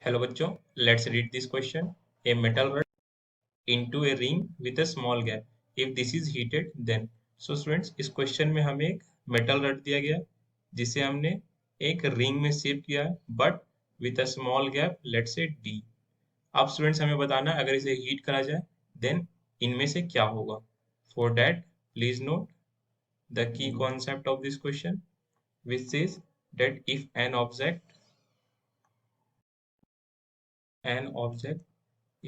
Hello बच्चों, let's read this question. A metal rod into a ring with a small gap. If this is heated, then. So students, इस question में हमें एक metal rod दिया गया जिसे हमने एक रिंग में शेप किया है but with a small gap, let's say D. अब स्टूडेंट्स हमें बताना है अगर इसे हीट करा जाए देन इनमें से क्या होगा. For that please note the key concept of this question which says that if an object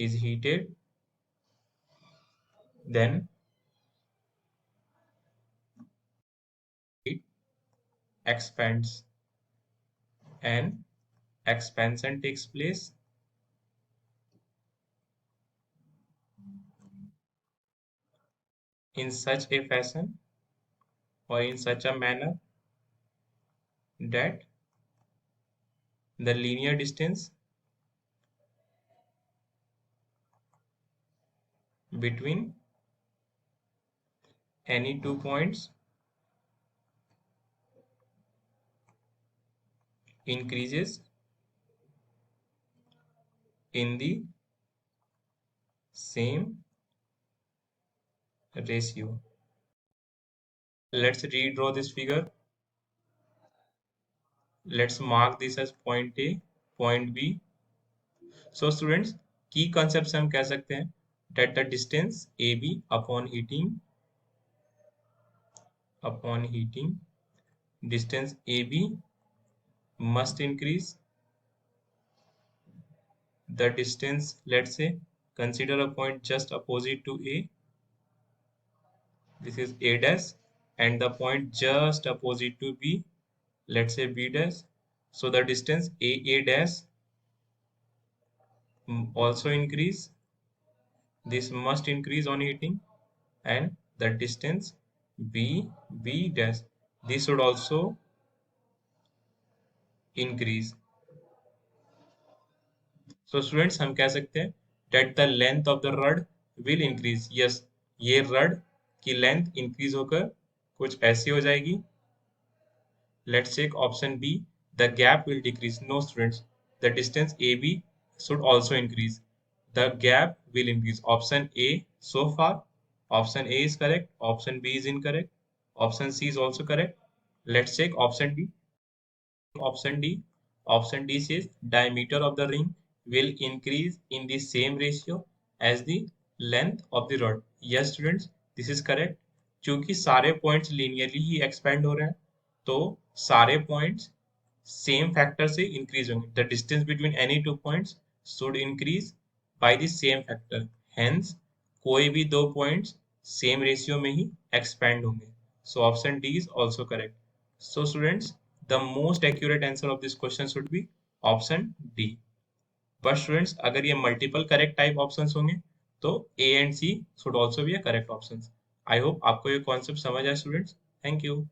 is heated, then it expands. And expansion takes place in such a fashion or in such a manner that the linear distance between any 2 points increases in the same ratio. Let's redraw this figure. Let's mark this as point A, point B. So students, key concepts हम कह सकते हैं that the distance AB upon heating, distance AB must increase. The distance, let's say, consider a point just opposite to A. This is A dash, and the point just opposite to B, let's say B dash. So the distance A dash also increase. This must increase on heating, and the distance B dash, this should also increase. So students, हम कह सकते हैं that the length of the rod will increase. Yes, ये rod की length increase होकर कुछ ऐसी हो जाएगी. Let's take option B. The gap will decrease. No students, the distance AB should also increase. The gap will increase. Option A so far. Option A is correct. Option B is incorrect. Option C is also correct. Let's check option D. Option D. Option D says diameter of the ring will increase in the same ratio as the length of the rod. Yes students, this is correct. क्योंकि सारे points linearly ही expand हो रहे हैं तो सारे points same factor से increase होंगे. The distance between any 2 points should increase by the same factor. Hence कोई भी दो points same ratio में ही expand होंगे. So option D is also correct. So students, the most accurate answer of this question should be option D. But students, अगर ये multiple correct type options होंगे तो A and C should also be a correct options. I hope आपको ये concept समझ आया students. Thank you.